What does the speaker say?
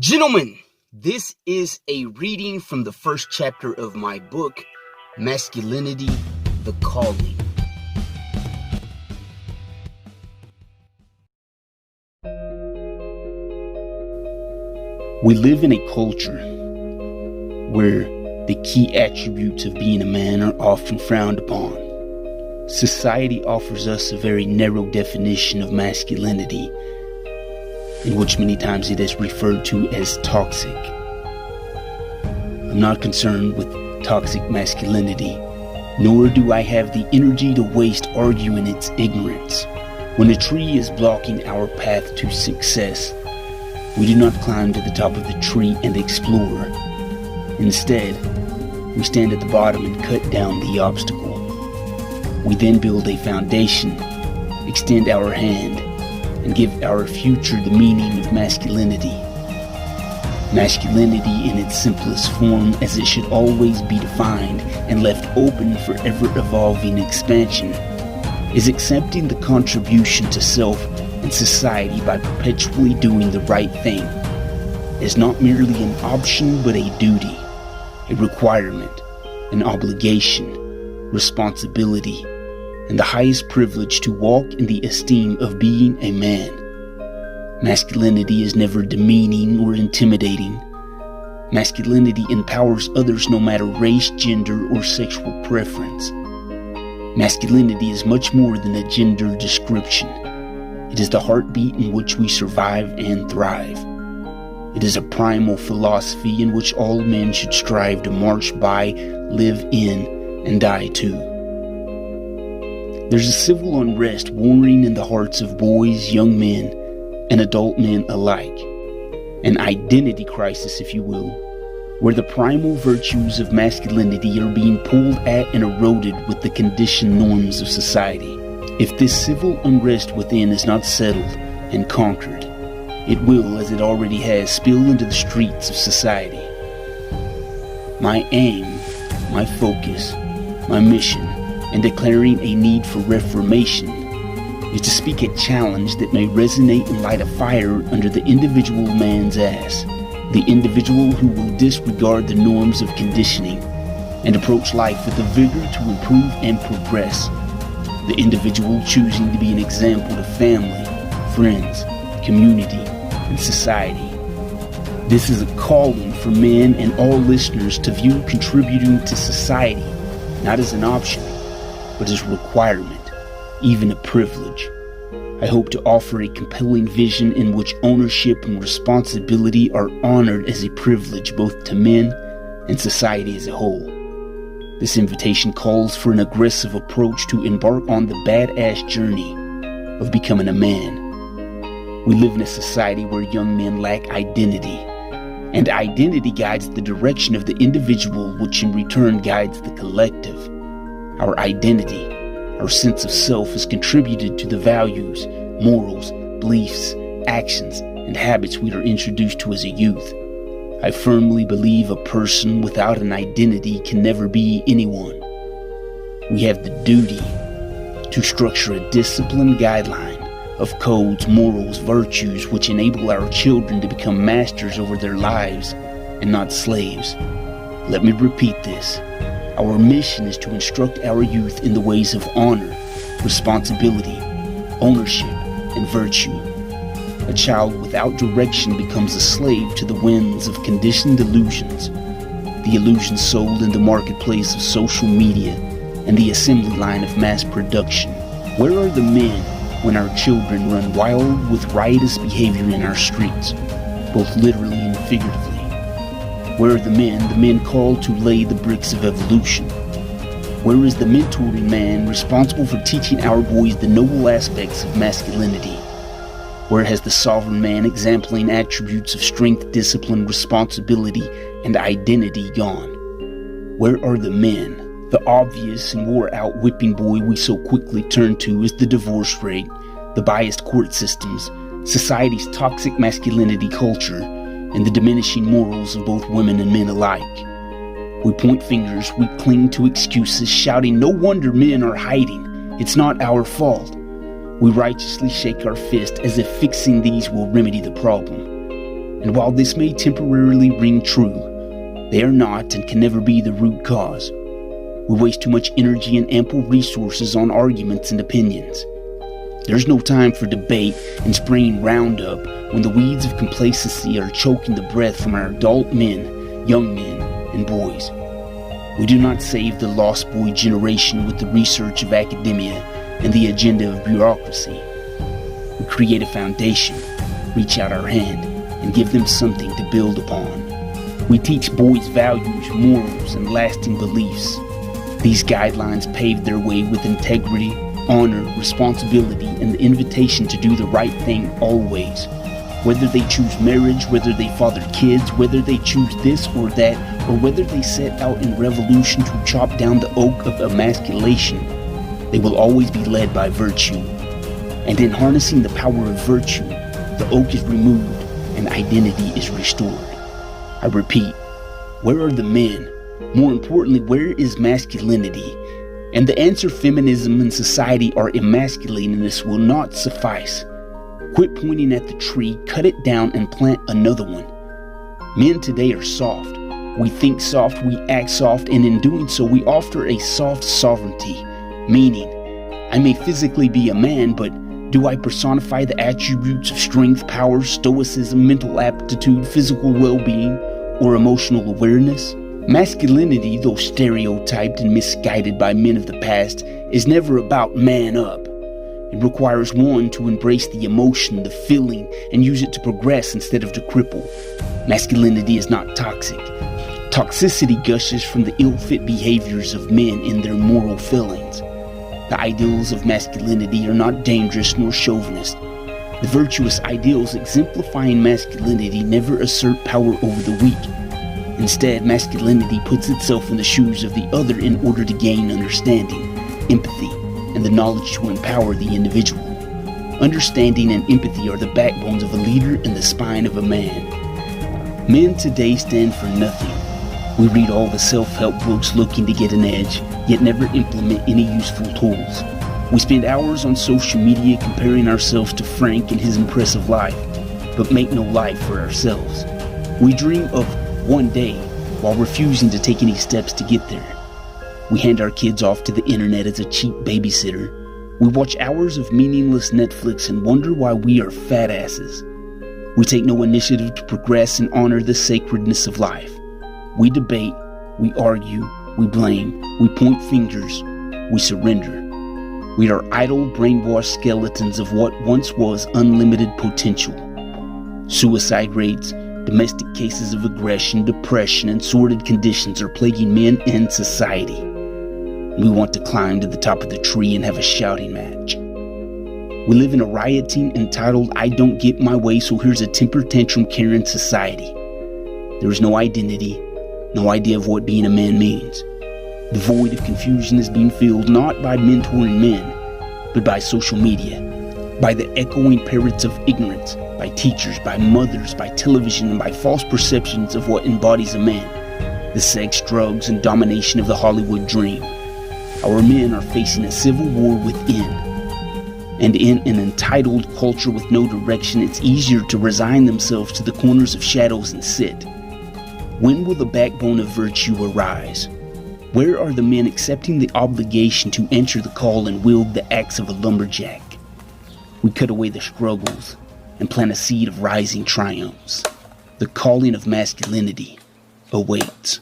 Gentlemen, this is a reading from the first chapter of my book, Masculinity, the Calling. We live in a culture where the key attributes of being a man are often frowned upon. Society offers us a very narrow definition of masculinity, in which many times it is referred to as toxic. I'm not concerned with toxic masculinity, nor do I have the energy to waste arguing its ignorance. When a tree is blocking our path to success, we do not climb to the top of the tree and explore. Instead, we stand at the bottom and cut down the obstacle. We then build a foundation, extend our hand, and give our future the meaning of masculinity. Masculinity in its simplest form, as it should always be defined and left open for ever-evolving expansion, is accepting the contribution to self and society by perpetually doing the right thing. It is not merely an option but a duty, a requirement, an obligation, responsibility, and the highest privilege to walk in the esteem of being a man. Masculinity is never demeaning or intimidating. Masculinity empowers others no matter race, gender, or sexual preference. Masculinity is much more than a gender description. It is the heartbeat in which we survive and thrive. It is a primal philosophy in which all men should strive to march by, live in, and die to. There's a civil unrest warring in the hearts of boys, young men, and adult men alike. An identity crisis, if you will, where the primal virtues of masculinity are being pulled at and eroded with the conditioned norms of society. If this civil unrest within is not settled and conquered, it will, as it already has, spill into the streets of society. My aim, my focus, my mission, and declaring a need for reformation is to speak a challenge that may resonate and light a fire under the individual man's ass, the individual who will disregard the norms of conditioning and approach life with the vigor to improve and progress, the individual choosing to be an example to family, friends, community, and society. This is a calling for men and all listeners to view contributing to society not as an option, but as a requirement, even a privilege. I hope to offer a compelling vision in which ownership and responsibility are honored as a privilege both to men and society as a whole. This invitation calls for an aggressive approach to embark on the badass journey of becoming a man. We live in a society where young men lack identity, and identity guides the direction of the individual, which in return guides the collective. Our identity, our sense of self, has contributed to the values, morals, beliefs, actions, and habits we are introduced to as a youth. I firmly believe a person without an identity can never be anyone. We have the duty to structure a disciplined guideline of codes, morals, virtues, which enable our children to become masters over their lives and not slaves. Let me repeat this. Our mission is to instruct our youth in the ways of honor, responsibility, ownership, and virtue. A child without direction becomes a slave to the winds of conditioned illusions, the illusions sold in the marketplace of social media and the assembly line of mass production. Where are the men when our children run wild with riotous behavior in our streets, both literally and figuratively? Where are the men called to lay the bricks of evolution? Where is the mentoring man responsible for teaching our boys the noble aspects of masculinity? Where has the sovereign man exempling attributes of strength, discipline, responsibility, and identity gone? Where are the men? The obvious and wore-out whipping boy we so quickly turn to is the divorce rate, the biased court systems, society's toxic masculinity culture, and the diminishing morals of both women and men alike. We point fingers, we cling to excuses, shouting, "No wonder men are hiding. It's not our fault." We righteously shake our fist as if fixing these will remedy the problem. And while this may temporarily ring true, they are not and can never be the root cause. We waste too much energy and ample resources on arguments and opinions. There's no time for debate and spraying Roundup when the weeds of complacency are choking the breath from our adult men, young men, and boys. We do not save the lost boy generation with the research of academia and the agenda of bureaucracy. We create a foundation, reach out our hand, and give them something to build upon. We teach boys values, morals, and lasting beliefs. These guidelines pave their way with integrity, honor, responsibility, and the invitation to do the right thing always. Whether they choose marriage, whether they father kids, whether they choose this or that, or whether they set out in revolution to chop down the oak of emasculation, they will always be led by virtue. And in harnessing the power of virtue, the oak is removed and identity is restored. I repeat, where are the men? More importantly, where is masculinity? And the answer feminism and society are emasculating this will not suffice. Quit pointing at the tree, cut it down, and plant another one. Men today are soft. We think soft, we act soft, and in doing so, we offer a soft sovereignty. Meaning, I may physically be a man, but do I personify the attributes of strength, power, stoicism, mental aptitude, physical well-being, or emotional awareness? Masculinity, though stereotyped and misguided by men of the past, is never about man up. It requires one to embrace the emotion, the feeling, and use it to progress instead of to cripple. Masculinity is not toxic. Toxicity gushes from the ill-fit behaviors of men in their moral failings. The ideals of masculinity are not dangerous nor chauvinist. The virtuous ideals exemplifying masculinity never assert power over the weak. Instead, masculinity puts itself in the shoes of the other in order to gain understanding, empathy, and the knowledge to empower the individual. Understanding and empathy are the backbones of a leader and the spine of a man. Men today stand for nothing. We read all the self-help books looking to get an edge, yet never implement any useful tools. We spend hours on social media comparing ourselves to Frank and his impressive life, but make no life for ourselves. We dream of one day while refusing to take any steps to get there. We hand our kids off to the internet as a cheap babysitter. We watch hours of meaningless Netflix and wonder why we are fat asses. We take no initiative to progress and honor the sacredness of life. We debate, we argue, we blame, we point fingers, we surrender. We are idle, brainwashed skeletons of what once was unlimited potential. Suicide rates, domestic cases of aggression, depression, and sordid conditions are plaguing men and society. We want to climb to the top of the tree and have a shouting match. We live in a rioting, entitled, I don't get my way, so here's a temper tantrum Karen society. There is no identity, no idea of what being a man means. The void of confusion is being filled not by mentoring men, but by social media, by the echoing parrots of ignorance, by teachers, by mothers, by television, and by false perceptions of what embodies a man, the sex, drugs, and domination of the Hollywood dream. Our men are facing a civil war within. And in an entitled culture with no direction, it's easier to resign themselves to the corners of shadows and sit. When will the backbone of virtue arise? Where are the men accepting the obligation to answer the call and wield the axe of a lumberjack? We cut away the struggles and plant a seed of rising triumphs. The calling of masculinity awaits.